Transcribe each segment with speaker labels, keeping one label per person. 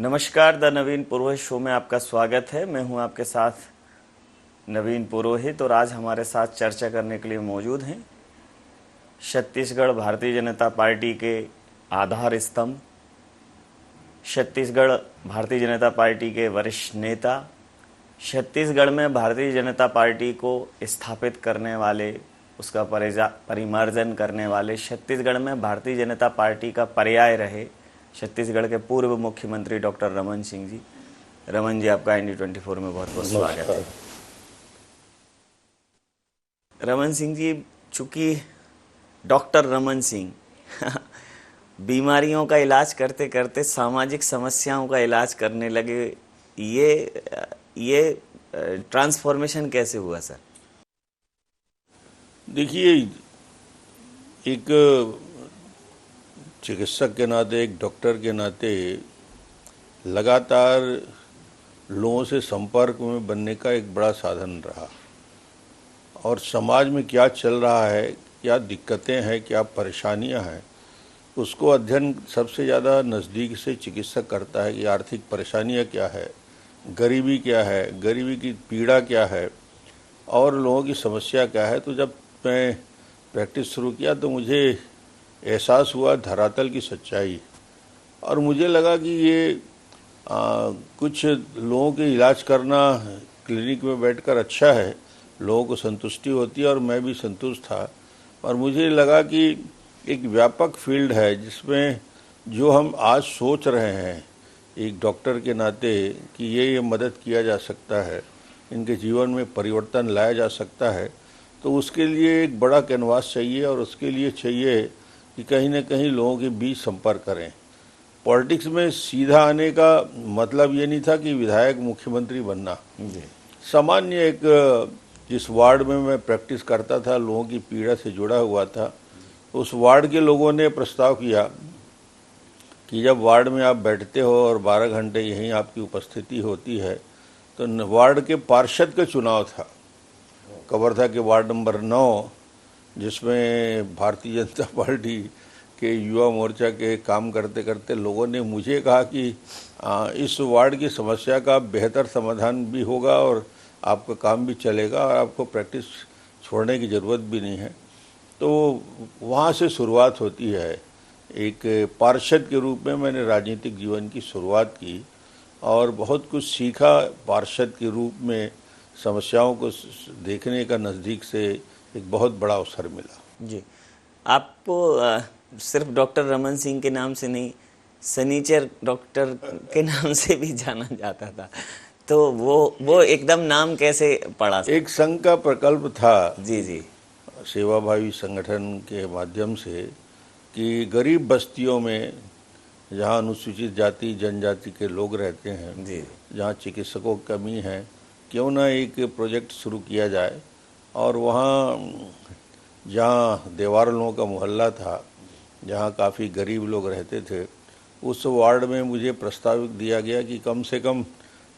Speaker 1: नमस्कार, the Naveen Purohit show में आपका स्वागत है। मैं हूं आपके साथ नवीन पुरोहित और आज हमारे साथ चर्चा करने के लिए मौजूद हैं छत्तीसगढ़ भारतीय जनता पार्टी के आधार स्तंभ, छत्तीसगढ़ भारतीय जनता पार्टी के वरिष्ठ नेता, छत्तीसगढ़ में भारतीय जनता पार्टी को स्थापित करने वाले, उसका परिमार्जन करने वाले, छत्तीसगढ़ में भारतीय जनता पार्टी का पर्याय रहे छत्तीसगढ़ के पूर्व मुख्यमंत्री डॉक्टर रमन सिंह जी। रमन जी, आपका ND24 में बहुत बहुत स्वागत है। रमन सिंह जी, चूंकि डॉक्टर रमन सिंह बीमारियों का इलाज करते करते सामाजिक समस्याओं का इलाज करने लगे, ये ट्रांसफॉर्मेशन कैसे हुआ सर?
Speaker 2: देखिए, एक चिकित्सक के नाते, एक डॉक्टर के नाते लगातार लोगों से संपर्क में बनने का एक बड़ा साधन रहा और समाज में क्या चल रहा है, क्या दिक्कतें हैं, क्या परेशानियां हैं, उसको अध्ययन सबसे ज़्यादा नज़दीक से चिकित्सक करता है कि आर्थिक परेशानियां क्या है, गरीबी क्या है, गरीबी की पीड़ा क्या है और लोगों की समस्या क्या है। तो जब मैं प्रैक्टिस शुरू किया तो मुझे एहसास हुआ धरातल की सच्चाई और मुझे लगा कि ये कुछ लोगों के इलाज करना क्लिनिक में बैठकर अच्छा है, लोगों को संतुष्टि होती है और मैं भी संतुष्ट था। और मुझे लगा कि एक व्यापक फील्ड है जिसमें जो हम आज सोच रहे हैं एक डॉक्टर के नाते कि ये मदद किया जा सकता है, इनके जीवन में परिवर्तन लाया जा सकता है, तो उसके लिए एक बड़ा कैनवास चाहिए और उसके लिए चाहिए कि कहीं न कहीं लोगों के बीच संपर्क करें। पॉलिटिक्स में सीधा आने का मतलब ये नहीं था कि विधायक मुख्यमंत्री बनना। सामान्य एक जिस वार्ड में मैं प्रैक्टिस करता था, लोगों की पीड़ा से जुड़ा हुआ था, उस वार्ड के लोगों ने प्रस्ताव किया कि जब वार्ड में आप बैठते हो और 12 घंटे यहीं आपकी उपस्थिति होती है, तो वार्ड के पार्षद का चुनाव था, कवर्धा के वार्ड नंबर 9, जिसमें भारतीय जनता पार्टी के युवा मोर्चा के काम करते करते लोगों ने मुझे कहा कि इस वार्ड की समस्या का बेहतर समाधान भी होगा और आपका काम भी चलेगा और आपको प्रैक्टिस छोड़ने की ज़रूरत भी नहीं है। तो वहाँ से शुरुआत होती है। एक पार्षद के रूप में मैंने राजनीतिक जीवन की शुरुआत की और बहुत कुछ सीखा। पार्षद के रूप में समस्याओं को देखने का नज़दीक से एक बहुत बड़ा अवसर मिला।
Speaker 1: जी, आपको सिर्फ डॉक्टर रमन सिंह के नाम से नहीं, सनीचर डॉक्टर के नाम से भी जाना जाता था, तो वो एकदम नाम कैसे पड़ा?
Speaker 2: एक संघ का प्रकल्प था,
Speaker 1: जी जी,
Speaker 2: सेवाभावी संगठन के माध्यम से कि गरीब बस्तियों में जहाँ अनुसूचित जाति जनजाति के लोग रहते हैं,
Speaker 1: जी,
Speaker 2: जहाँ चिकित्सकों की कमी है, क्यों ना एक प्रोजेक्ट शुरू किया जाए। और वहाँ जहाँ देवारलों का मोहल्ला था, जहाँ काफ़ी गरीब लोग रहते थे, उस वार्ड में मुझे प्रस्ताव दिया गया कि कम से कम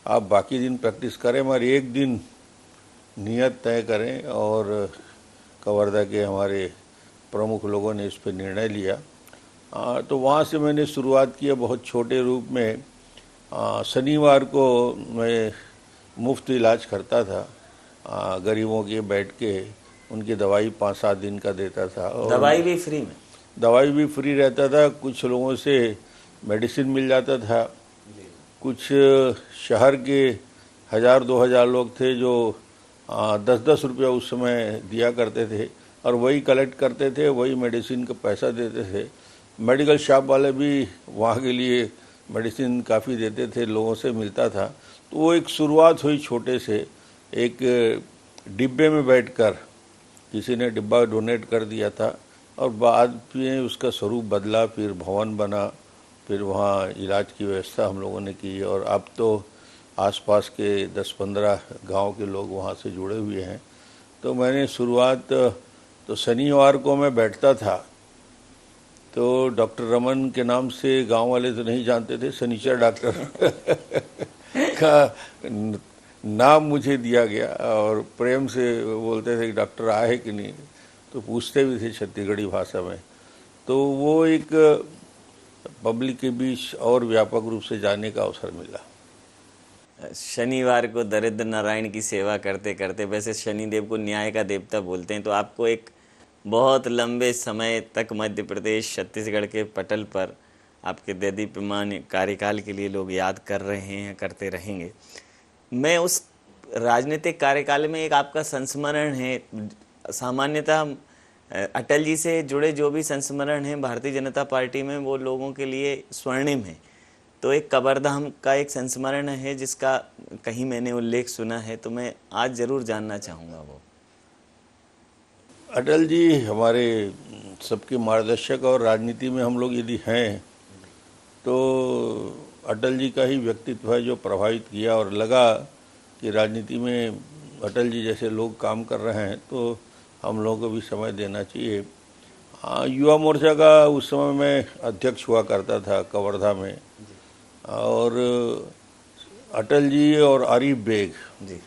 Speaker 2: आप बाकी दिन प्रैक्टिस करें मगर एक दिन नियत तय करें। और कवर्धा के हमारे प्रमुख लोगों ने इस पर निर्णय लिया। तो वहाँ से मैंने शुरुआत किया बहुत छोटे रूप में। शनिवार को मैं मुफ्त इलाज करता था, गरीबों के बैठ के उनकी दवाई 5-7 दिन का देता था। और
Speaker 1: दवाई भी फ्री में?
Speaker 2: दवाई भी फ्री रहता था। कुछ लोगों से मेडिसिन मिल जाता था। कुछ शहर के 1000-2000 लोग थे जो 10-10 रुपया उस समय दिया करते थे और वही कलेक्ट करते थे, वही मेडिसिन का पैसा देते थे। मेडिकल शॉप वाले भी वहाँ के लिए मेडिसिन काफ़ी देते थे, लोगों से मिलता था। तो वो एक शुरुआत हुई छोटे से। एक डिब्बे में बैठकर किसी ने डिब्बा डोनेट कर दिया था और बाद में उसका स्वरूप बदला, फिर भवन बना, फिर वहाँ इलाज की व्यवस्था हम लोगों ने की और अब तो आसपास के 10-15 गांव के लोग वहाँ से जुड़े हुए हैं। तो मैंने शुरुआत तो शनिवार को मैं बैठता था, तो डॉक्टर रमन के नाम से गांव वाले तो नहीं जानते थे, सनीचर डॉक्टर का नाम मुझे दिया गया और प्रेम से बोलते थे कि डॉक्टर आए कि नहीं, तो पूछते भी थे छत्तीसगढ़ी भाषा में। तो वो एक पब्लिक के बीच और व्यापक रूप से जाने का अवसर मिला।
Speaker 1: शनिवार को दरिद्र नारायण की सेवा करते करते, वैसे शनिदेव को न्याय का देवता बोलते हैं, तो आपको एक बहुत लंबे समय तक मध्य प्रदेश छत्तीसगढ़ के पटल पर आपके देदीप्यमान कार्यकाल के लिए लोग याद कर रहे हैं, करते रहेंगे। मैं उस राजनीतिक कार्यकाल में एक आपका संस्मरण है, सामान्यतः अटल जी से जुड़े जो भी संस्मरण हैं भारतीय जनता पार्टी में वो लोगों के लिए स्वर्णिम है। तो एक कबरधाम का एक संस्मरण है जिसका कहीं मैंने उल्लेख सुना है, तो मैं आज जरूर जानना चाहूँगा वो।
Speaker 2: अटल जी हमारे सबके मार्गदर्शक, और राजनीति में हम लोग यदि हैं तो अटल जी का ही व्यक्तित्व है जो प्रभावित किया, और लगा कि राजनीति में अटल जी जैसे लोग काम कर रहे हैं तो हम लोगों को भी समय देना चाहिए। युवा मोर्चा का उस समय मैं अध्यक्ष हुआ करता था कवर्धा में, और अटल जी और आरिफ बेग
Speaker 1: जी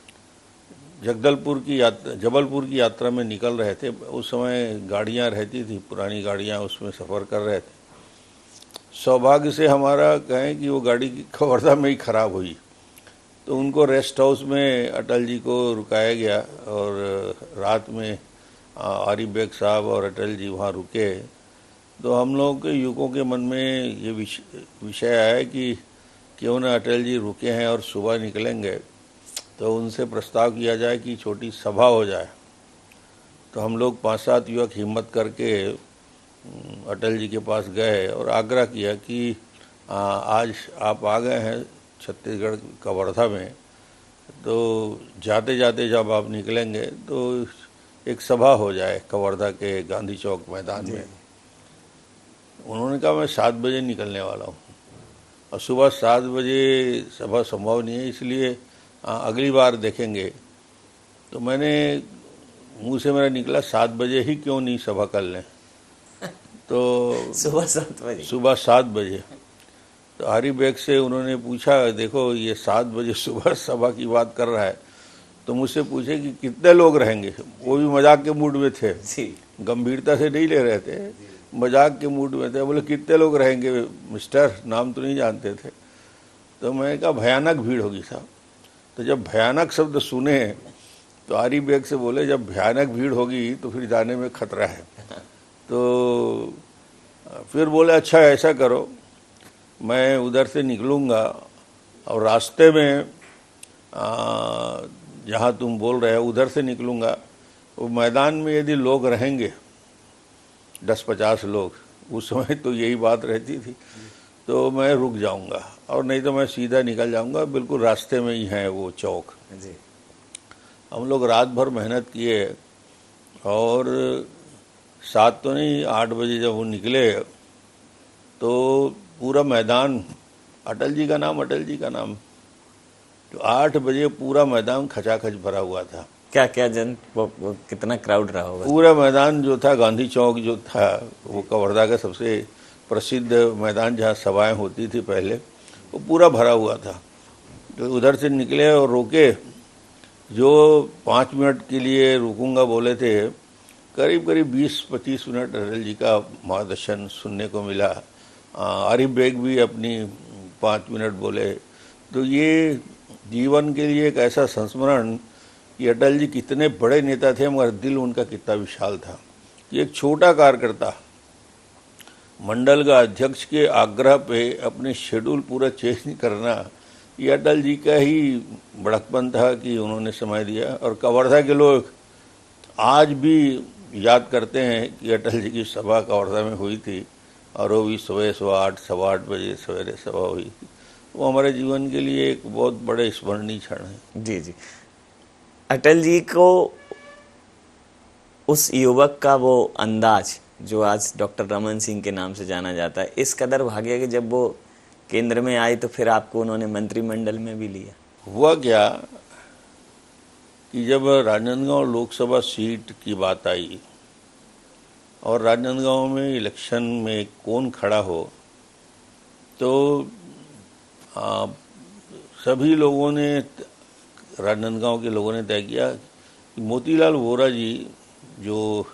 Speaker 2: जबलपुर की यात्रा में निकल रहे थे। उस समय गाड़ियां रहती थी, पुरानी गाड़ियां, उसमें सफ़र कर रहे थे। सौभाग्य से हमारा कहें कि वो गाड़ी कवर्धा में ही खराब हुई, तो उनको रेस्ट हाउस में अटल जी को रुकाया गया, और रात में आरिफ बेग साहब और अटल जी वहाँ रुके। तो हम लोगों के युवकों के मन में ये विषय आया कि क्यों न अटल जी रुके हैं और सुबह निकलेंगे, तो उनसे प्रस्ताव किया जाए कि छोटी सभा हो जाए। तो हम लोग 5-7 युवक हिम्मत करके अटल जी के पास गए और आग्रह किया कि आज आप आ गए हैं छत्तीसगढ़ कवर्धा में, तो जाते जाते जब आप निकलेंगे तो एक सभा हो जाए कवर्धा के गांधी चौक मैदान में। उन्होंने कहा मैं 7 बजे निकलने वाला हूँ, और सुबह 7 बजे सभा संभव नहीं है, इसलिए अगली बार देखेंगे। तो मैंने मुंह से मेरा निकला 7 बजे ही क्यों नहीं सभा कर लें, तो सुबह 7 बजे। तो आरिफ बेग से उन्होंने पूछा, देखो ये 7 बजे सुबह सभा की बात कर रहा है, तो मुझसे पूछे कि कितने लोग रहेंगे। वो भी मजाक के मूड में थे, गंभीरता से नहीं ले रहे थे, मजाक के मूड में थे। बोले कितने लोग रहेंगे मिस्टर, नाम तो नहीं जानते थे। तो मैंने कहा भयानक भीड़ होगी साहब। तो जब भयानक शब्द सुने तो आरिफ बेग से बोले जब भयानक भीड़ होगी तो फिर जाने में खतरा है। तो फिर बोले अच्छा ऐसा करो, मैं उधर से निकलूँगा और रास्ते में जहाँ तुम बोल रहे हो उधर से निकलूँगा, वो मैदान में यदि लोग रहेंगे 10-50 लोग, उस समय तो यही बात रहती थी, तो मैं रुक जाऊंगा, और नहीं तो मैं सीधा निकल जाऊंगा। बिल्कुल रास्ते में ही है वो चौक जी। हम लोग रात भर मेहनत किए, और 7 तो नहीं 8 बजे जब वो निकले तो पूरा मैदान, अटल जी का नाम, तो 8 बजे पूरा मैदान खचाखच भरा हुआ था।
Speaker 1: क्या क्या वो कितना क्राउड रहा होगा? पूरा
Speaker 2: मैदान जो था, गांधी चौक जो था, वो कवर्धा का सबसे प्रसिद्ध मैदान जहाँ सभाएं होती थी पहले, वो पूरा भरा हुआ था। तो उधर से निकले और रोके, जो 5 मिनट के लिए रुकूंगा बोले थे, करीब करीब 20-25 मिनट अटल जी का मार्गदर्शन सुनने को मिला। आरिफ बेग भी अपनी 5 मिनट बोले। तो ये जीवन के लिए एक ऐसा संस्मरण कि अटल जी कितने बड़े नेता थे, मगर दिल उनका कितना विशाल था कि एक छोटा कार्यकर्ता मंडल का अध्यक्ष के आग्रह पे अपने शेड्यूल पूरा चेंज नहीं करना, ये अटल जी का ही बड़कपन था कि उन्होंने समय दिया। और कवर्धा के लोग आज भी याद करते हैं कि अटल जी की सभा कवर्धा में हुई थी, और वो भी सुबह 8:15 बजे सवेरे सभा हुई थी। वो हमारे जीवन के लिए एक बहुत बड़े स्मरणीय क्षण है।
Speaker 1: जी जी। अटल जी को उस युवक का वो अंदाज जो आज डॉक्टर रमन सिंह के नाम से जाना जाता है, इस कदर भाग्य कि जब वो केंद्र में आए तो फिर आपको उन्होंने मंत्रिमंडल में भी लिया।
Speaker 2: हुआ क्या कि जब राजनांदगांव लोकसभा सीट की बात आई और राजनांदगांव में इलेक्शन में कौन खड़ा हो, तो सभी लोगों ने, राजनांदगांव के लोगों ने तय किया कि मोतीलाल वोरा जी जो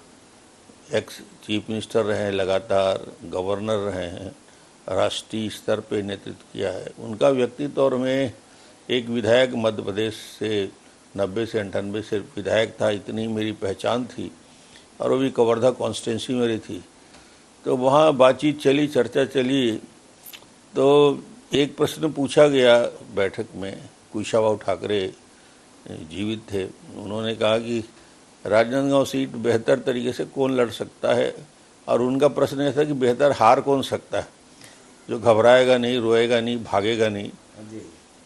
Speaker 2: एक्स चीफ मिनिस्टर रहे हैं, लगातार गवर्नर रहे हैं, राष्ट्रीय स्तर पे नेतृत्व किया है। उनका व्यक्तित्व, और मैं एक विधायक मध्य प्रदेश से 90 से 98 से विधायक था, इतनी मेरी पहचान थी, और वो भी कवर्धा कॉन्स्टिट्यूंसी मेरी थी। तो वहाँ बातचीत चली, चर्चा चली, तो एक प्रश्न पूछा गया बैठक में, कुशाभाऊ ठाकरे जीवित थे, उन्होंने कहा कि राजनांदगांव सीट बेहतर तरीके से कौन लड़ सकता है, और उनका प्रश्न यह था कि बेहतर हार कौन सकता है, जो घबराएगा नहीं, रोएगा नहीं, भागेगा नहीं।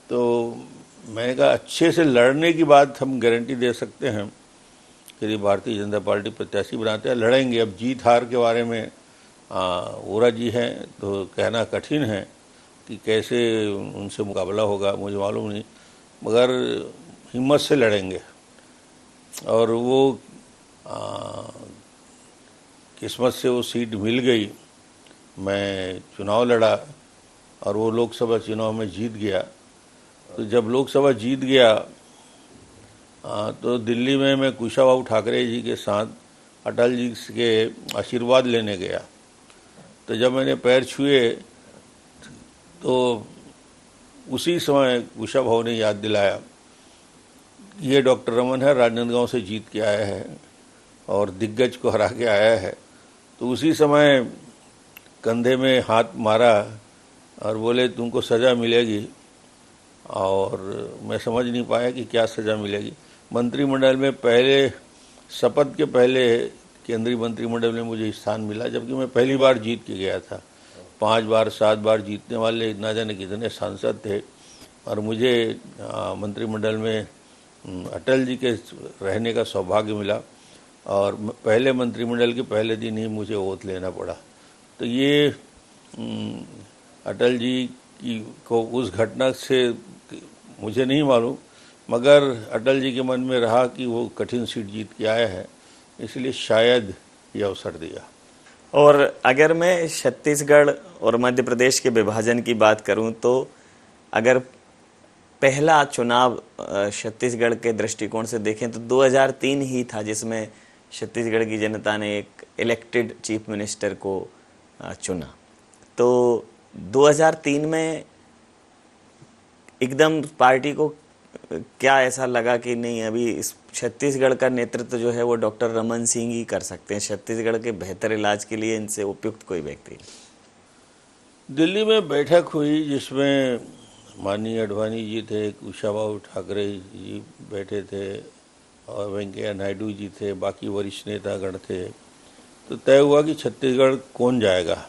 Speaker 2: तो मैंने कहा अच्छे से लड़ने की बात हम गारंटी दे सकते हैं, यदि भारतीय जनता पार्टी प्रत्याशी बनाते हैं लड़ेंगे। अब जीत हार के बारे में वोरा जी हैं तो कहना कठिन है कि कैसे उनसे मुकाबला होगा, मुझे मालूम नहीं, मगर हिम्मत से लड़ेंगे। और वो किस्मत से वो सीट मिल गई, मैं चुनाव लड़ा और वो लोकसभा चुनाव में जीत गया। तो जब लोकसभा जीत गया तो दिल्ली में मैं कुशाभाऊ ठाकरे जी के साथ अटल जी के आशीर्वाद लेने गया। तो जब मैंने पैर छुए तो उसी समय कुशाभाऊ ने याद दिलाया, ये डॉक्टर रमन है, राजनांदगांव से जीत के आया है और दिग्गज को हरा के आया है। तो उसी समय कंधे में हाथ मारा और बोले तुमको सज़ा मिलेगी। और मैं समझ नहीं पाया कि क्या सज़ा मिलेगी। मंत्रिमंडल में पहले, शपथ के पहले केंद्रीय मंत्रिमंडल में मुझे स्थान मिला, जबकि मैं पहली बार जीत के गया था। 5 बार 7 बार जीतने वाले ना जाने कितने सांसद थे, और मुझे मंत्रिमंडल में अटल जी के रहने का सौभाग्य मिला, और पहले मंत्रिमंडल के पहले दिन ही मुझे ओथ लेना पड़ा। तो ये अटल जी को उस घटना से मुझे नहीं मालूम, मगर अटल जी के मन में रहा कि वो कठिन सीट जीत के आया है, इसलिए शायद ये अवसर दिया।
Speaker 1: और अगर मैं छत्तीसगढ़ और मध्य प्रदेश के विभाजन की बात करूं तो अगर पहला चुनाव छत्तीसगढ़ के दृष्टिकोण से देखें तो 2003 ही था, जिसमें छत्तीसगढ़ की जनता ने एक इलेक्टेड चीफ मिनिस्टर को चुना। तो 2003 में एकदम पार्टी को क्या ऐसा लगा कि नहीं, अभी इस छत्तीसगढ़ का नेतृत्व जो है वो डॉक्टर रमन सिंह ही कर सकते हैं, छत्तीसगढ़ के बेहतर इलाज के लिए इनसे उपयुक्त कोई व्यक्ति?
Speaker 2: दिल्ली में बैठक हुई जिसमें माननीय अडवाणी जी थे, कुशाभाऊ ठाकरे जी बैठे थे और वेंकैया नायडू जी थे, बाकी वरिष्ठ नेतागण थे। तो तय हुआ कि छत्तीसगढ़ कौन जाएगा,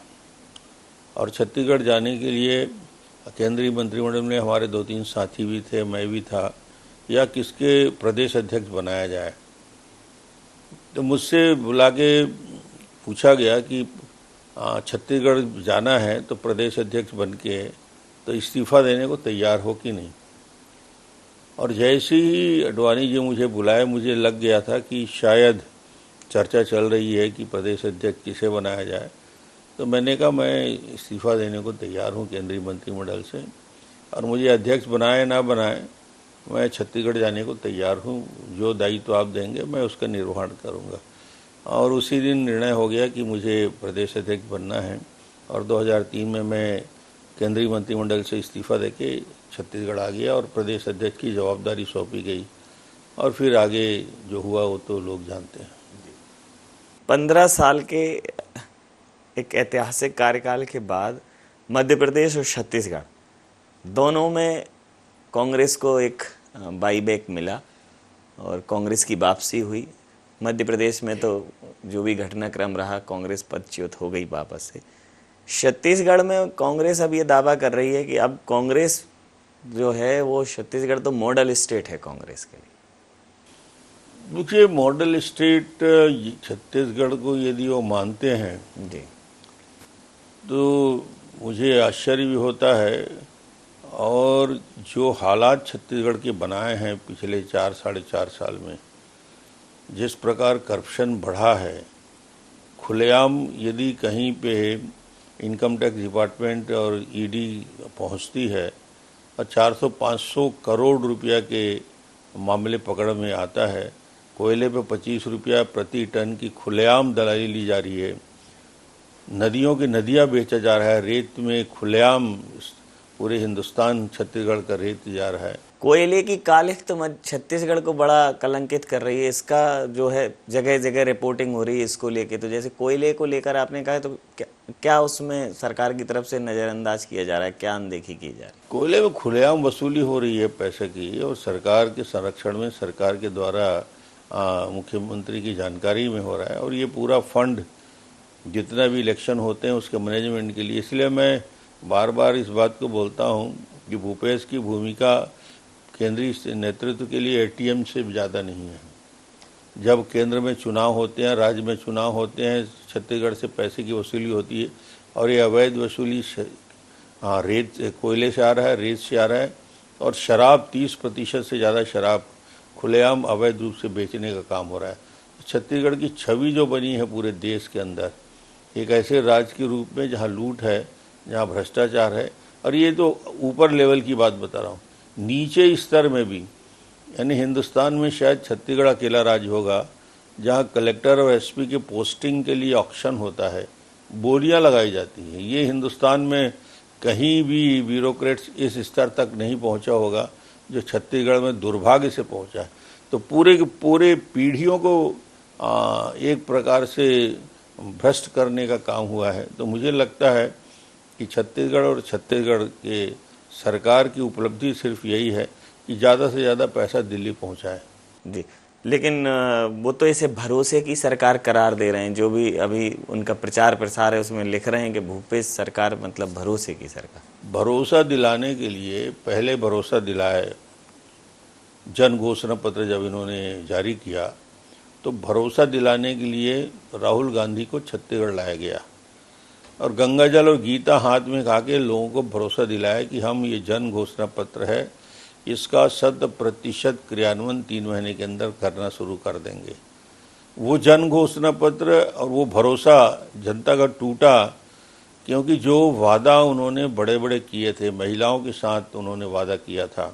Speaker 2: और छत्तीसगढ़ जाने के लिए केंद्रीय मंत्रिमंडल में हमारे 2-3 साथी भी थे, मैं भी था, या किसके प्रदेश अध्यक्ष बनाया जाए। तो मुझसे बुला के पूछा गया कि छत्तीसगढ़ जाना है तो प्रदेश अध्यक्ष बन के तो इस्तीफा देने को तैयार हो कि नहीं। और जैसे ही अडवाणी जी मुझे बुलाए, मुझे लग गया था कि शायद चर्चा चल रही है कि प्रदेश अध्यक्ष किसे बनाया जाए। तो मैंने कहा मैं इस्तीफा देने को तैयार हूँ केंद्रीय मंत्रिमंडल से, और मुझे अध्यक्ष बनाए ना बनाए मैं छत्तीसगढ़ जाने को तैयार हूँ, जो दायित्व आप देंगे मैं उसका निर्वहन करूँगा। और उसी दिन निर्णय हो गया कि मुझे प्रदेश अध्यक्ष बनना है, और 2003 में मैं केंद्रीय मंत्रिमंडल से इस्तीफा देके छत्तीसगढ़ आ गया और प्रदेश अध्यक्ष की जवाबदारी सौंपी गई, और फिर आगे जो हुआ वो तो लोग जानते हैं।
Speaker 1: 15 साल के एक ऐतिहासिक कार्यकाल के बाद मध्य प्रदेश और छत्तीसगढ़ दोनों में कांग्रेस को एक बाईबैक मिला और कांग्रेस की वापसी हुई। मध्य प्रदेश में तो जो भी घटनाक्रम रहा, कांग्रेस पदच्युत हो गई वापस से। छत्तीसगढ़ में कांग्रेस अब ये दावा कर रही है कि अब कांग्रेस जो है वो, छत्तीसगढ़ तो मॉडल स्टेट है कांग्रेस के लिए।
Speaker 2: देखिए, मॉडल स्टेट छत्तीसगढ़ को यदि वो मानते हैं
Speaker 1: जी,
Speaker 2: तो मुझे आश्चर्य भी होता है। और जो हालात छत्तीसगढ़ के बनाए हैं पिछले 4-4.5 साल में, जिस प्रकार करप्शन बढ़ा है, खुलेआम यदि कहीं पे इनकम टैक्स डिपार्टमेंट और ईडी पहुंचती है और 400-500 करोड़ रुपया के मामले पकड़ में आता है, कोयले पे 25 रुपया प्रति टन की खुलेआम दलाली ली जा रही है, नदियों की नदियाँ बेचा जा रहा है, रेत में खुलेआम पूरे हिंदुस्तान छत्तीसगढ़ का रेत जा रहा है।
Speaker 1: कोयले की कालिख तो छत्तीसगढ़ को बड़ा कलंकित कर रही है। इसका जो है जगह जगह रिपोर्टिंग हो रही है इसको लेके। तो जैसे कोयले को लेकर आपने कहा, तो क्या उसमें सरकार की तरफ से नज़रअंदाज किया जा रहा है, क्या अनदेखी की जा रही है?
Speaker 2: कोयले में खुलेआम वसूली हो रही है पैसे की, और सरकार के संरक्षण में सरकार के द्वारा मुख्यमंत्री की जानकारी में हो रहा है। और ये पूरा फंड जितना भी इलेक्शन होते हैं उसके मैनेजमेंट के लिए। इसलिए मैं बार बार इस बात को बोलता हूँ कि भूपेश की भूमिका केंद्रीय नेतृत्व के लिए एटीएम से ज़्यादा नहीं है। जब केंद्र में चुनाव होते हैं, राज्य में चुनाव होते हैं, छत्तीसगढ़ से पैसे की वसूली होती है, और ये अवैध वसूली रेत कोयले से आ रहा है, रेत से आ रहा है, और शराब 30% से ज़्यादा शराब खुलेआम अवैध रूप से बेचने का काम हो रहा है। छत्तीसगढ़ की छवि जो बनी है पूरे देश के अंदर, एक ऐसे राज्य के रूप में जहाँ लूट है, जहाँ भ्रष्टाचार है। और ये तो ऊपर लेवल की बात बता रहा हूँ, नीचे स्तर में भी, यानी हिंदुस्तान में शायद छत्तीसगढ़ अकेला राज्य होगा जहाँ कलेक्टर और एसपी के पोस्टिंग के लिए ऑक्शन होता है, बोलियां लगाई जाती हैं। ये हिंदुस्तान में कहीं भी ब्यूरोक्रेट्स इस स्तर तक नहीं पहुंचा होगा जो छत्तीसगढ़ में दुर्भाग्य से पहुंचा है। तो पूरे के पूरे पीढ़ियों को एक प्रकार से भ्रष्ट करने का काम हुआ है। तो मुझे लगता है कि छत्तीसगढ़ और छत्तीसगढ़ के सरकार की उपलब्धि सिर्फ यही है कि ज़्यादा से ज़्यादा पैसा दिल्ली पहुंचाए।
Speaker 1: जी, लेकिन वो तो इसे भरोसे की सरकार करार दे रहे हैं। जो भी अभी उनका प्रचार प्रसार है उसमें लिख रहे हैं कि भूपेश सरकार मतलब भरोसे की सरकार।
Speaker 2: भरोसा दिलाने के लिए पहले भरोसा दिलाए, जन घोषणा पत्र जब इन्होंने जारी किया तो भरोसा दिलाने के लिए राहुल गांधी को छत्तीसगढ़ लाया गया और गंगा जल और गीता हाथ में खा के लोगों को भरोसा दिलाया कि हम ये जन घोषणा पत्र है, इसका 100% क्रियान्वयन 3 महीने के अंदर करना शुरू कर देंगे। वो जन घोषणा पत्र और वो भरोसा जनता का टूटा, क्योंकि जो वादा उन्होंने बड़े बड़े किए थे, महिलाओं के साथ उन्होंने वादा किया था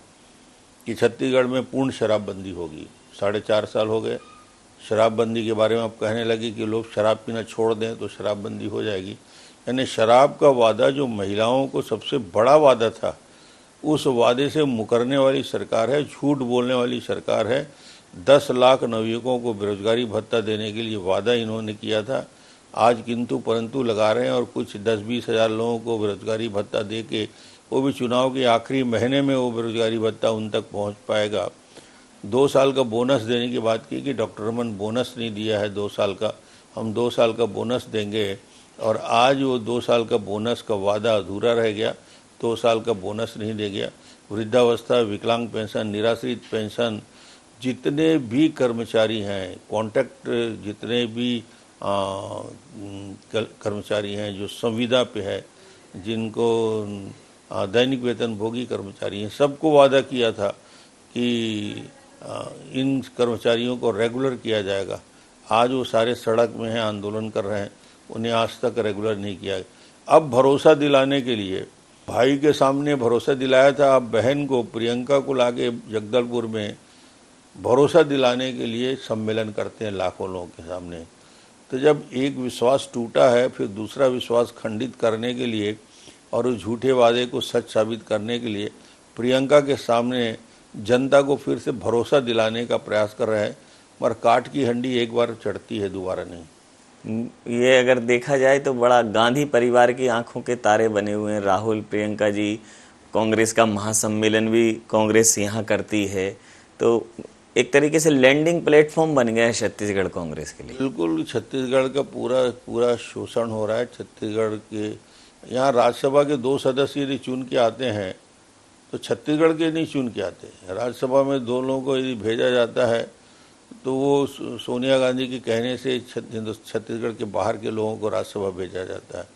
Speaker 2: कि छत्तीसगढ़ में पूर्ण शराबबंदी होगी। 4.5 साल हो गए, शराबबंदी के बारे में आप कहने लगे कि लोग शराब पीना छोड़ दें तो शराबबंदी हो जाएगी। यानी शराब का वादा जो महिलाओं को सबसे बड़ा वादा था, उस वादे से मुकरने वाली सरकार है, झूठ बोलने वाली सरकार है। 10 लाख नवयुवकों को बेरोजगारी भत्ता देने के लिए वादा इन्होंने किया था, आज किंतु परंतु लगा रहे हैं और कुछ 10-20 हज़ार लोगों को बेरोजगारी भत्ता दे के, वो भी चुनाव के आखिरी महीने में वो बेरोजगारी भत्ता उन तक पहुंच पाएगा। 2 साल का बोनस देने की बात की कि डॉक्टर रमन बोनस नहीं दिया है 2 साल का, हम 2 साल का बोनस देंगे, और आज वो 2 साल का बोनस का वादा अधूरा रह गया। 2 साल का बोनस नहीं दे गया। वृद्धावस्था, विकलांग पेंशन, निराश्रित पेंशन, जितने भी कर्मचारी हैं, कॉन्ट्रैक्ट जितने भी कर्मचारी हैं जो संविदा पे है, जिनको दैनिक वेतन भोगी कर्मचारी हैं, सबको वादा किया था कि इन कर्मचारियों को रेगुलर किया जाएगा। आज वो सारे सड़क में हैं, आंदोलन कर रहे हैं, उन्हें आज तक रेगुलर नहीं किया। अब भरोसा दिलाने के लिए भाई के सामने भरोसा दिलाया था, अब बहन को, प्रियंका को लाके जगदलपुर में भरोसा दिलाने के लिए सम्मेलन करते हैं लाखों लोगों के सामने। तो जब एक विश्वास टूटा है, फिर दूसरा विश्वास खंडित करने के लिए और उस झूठे वादे को सच साबित करने के लिए प्रियंका के सामने जनता को फिर से भरोसा दिलाने का प्रयास कर रहे हैं। मगर काट की हंडी एक बार चढ़ती है, दोबारा नहीं।
Speaker 1: ये अगर देखा जाए तो बड़ा गांधी परिवार की आंखों के तारे बने हुए हैं। राहुल, प्रियंका जी, कांग्रेस का महासम्मेलन भी कांग्रेस यहाँ करती है, तो एक तरीके से लैंडिंग प्लेटफॉर्म बन गया है छत्तीसगढ़ कांग्रेस के लिए।
Speaker 2: बिल्कुल, छत्तीसगढ़ का पूरा शोषण हो रहा है। छत्तीसगढ़ के यहाँ राज्यसभा के 2 सदस्य यदि चुन के आते हैं तो छत्तीसगढ़ के नहीं चुन के आते। राज्यसभा में 2 लोगों को यदि भेजा जाता है तो वो सोनिया गांधी के कहने से छत्तीसगढ़ के बाहर के लोगों को राज्यसभा भेजा जाता है।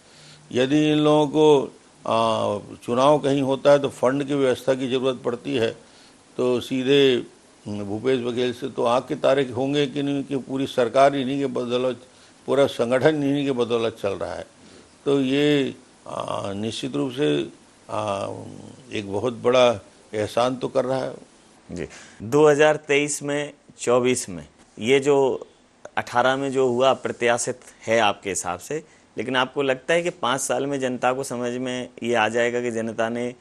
Speaker 2: यदि इन लोगों को चुनाव कहीं होता है तो फंड की व्यवस्था की ज़रूरत पड़ती है, तो सीधे भूपेश बघेल से तो आँख के तारे होंगे कि नहीं, कि पूरी सरकार इन्हीं के बदौलत, पूरा संगठन इन्हीं के बदौलत चल रहा है। तो ये निश्चित रूप से एक बहुत बड़ा एहसान तो कर रहा है।
Speaker 1: जी, 2023 में, 24 में, ये जो 18 में जो हुआ प्रत्याशित है आपके हिसाब से, लेकिन आपको लगता है कि 5 साल में जनता को समझ में ये आ जाएगा कि जनता ने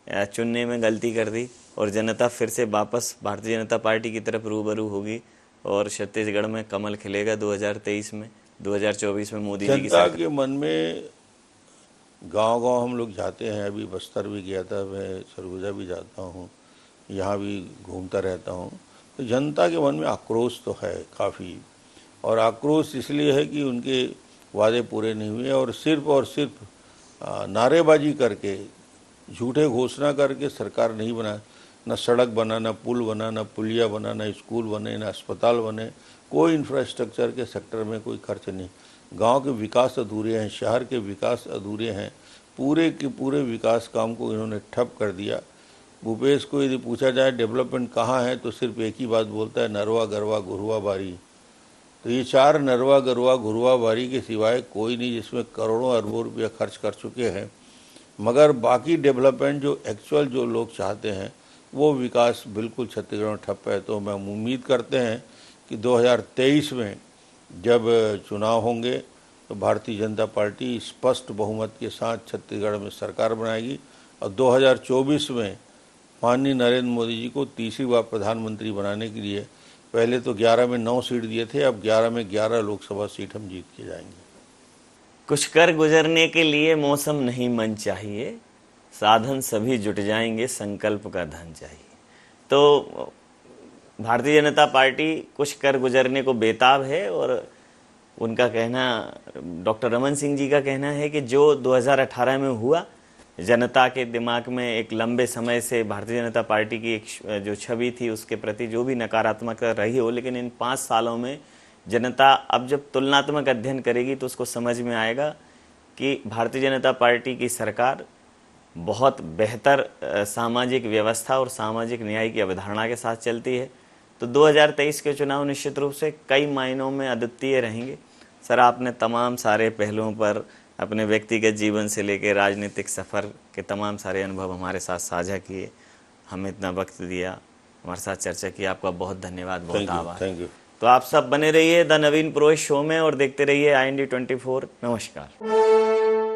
Speaker 1: चुनने में गलती कर दी और जनता फिर से वापस भारतीय जनता पार्टी की तरफ रूबरू होगी और छत्तीसगढ़ में कमल खिलेगा 2023 में, 2024 में मोदी जी की
Speaker 2: जनता
Speaker 1: सरकार?
Speaker 2: के मन में गांव-गांव हम लोग जाते हैं, अभी बस्तर भी गया था, मैं सरगुजा भी जाता हूँ, यहाँ भी घूमता रहता हूँ, तो जनता के मन में आक्रोश तो है काफ़ी। और आक्रोश इसलिए है कि उनके वादे पूरे नहीं हुए और सिर्फ नारेबाजी करके, झूठे घोषणा करके सरकार नहीं बना, न सड़क बना, न पुल बना, न पुलिया बना, न स्कूल बने, न अस्पताल बने, कोई इंफ्रास्ट्रक्चर के सेक्टर में कोई खर्च नहीं। गांव के विकास अधूरे हैं, शहर के विकास अधूरे हैं, पूरे के पूरे विकास काम को इन्होंने ठप कर दिया। भूपेश को यदि पूछा जाए डेवलपमेंट कहाँ है तो सिर्फ एक ही बात बोलता है, नरवा गरवा घुरवा बारी। तो ये 4 नरवा गरवा घुरवा बारी के सिवाय कोई नहीं जिसमें करोड़ों अरबों रुपया खर्च कर चुके हैं। मगर बाकी डेवलपमेंट जो एक्चुअल जो लोग चाहते हैं वो विकास बिल्कुल छत्तीसगढ़ में ठप है। तो हम उम्मीद करते हैं कि 2023 में जब चुनाव होंगे तो भारतीय जनता पार्टी स्पष्ट बहुमत के साथ छत्तीसगढ़ में सरकार बनाएगी और 2024 में माननीय नरेंद्र मोदी जी को तीसरी बार प्रधानमंत्री बनाने के लिए पहले तो 11 में 9 सीट दिए थे, अब 11 में 11 लोकसभा सीट हम जीत के जाएंगे।
Speaker 1: कुछ कर गुजरने के लिए मौसम नहीं मन चाहिए, साधन सभी जुट जाएंगे, संकल्प का धन चाहिए। तो भारतीय जनता पार्टी कुछ कर गुजरने को बेताब है और उनका कहना, डॉक्टर रमन सिंह जी का कहना है कि जो 2018 में हुआ, जनता के दिमाग में एक लंबे समय से भारतीय जनता पार्टी की एक जो छवि थी उसके प्रति जो भी नकारात्मकता रही हो, लेकिन इन 5 सालों में जनता अब जब तुलनात्मक अध्ययन करेगी तो उसको समझ में आएगा कि भारतीय जनता पार्टी की सरकार बहुत बेहतर सामाजिक व्यवस्था और सामाजिक न्याय की अवधारणा के साथ चलती है। तो 2023 के चुनाव निश्चित रूप से कई मायनों में अद्वितीय रहेंगे। सर, आपने तमाम सारे पहलुओं पर अपने व्यक्तिगत जीवन से लेकर राजनीतिक सफ़र के तमाम सारे अनुभव हमारे साथ साझा किए, हमें इतना वक्त दिया, हमारे साथ चर्चा की, आपका बहुत धन्यवाद, बहुत आभार।
Speaker 2: Thank you.
Speaker 1: तो आप सब बने रहिए द नवीन पुरोहित शो में और देखते रहिए IND 24। नमस्कार।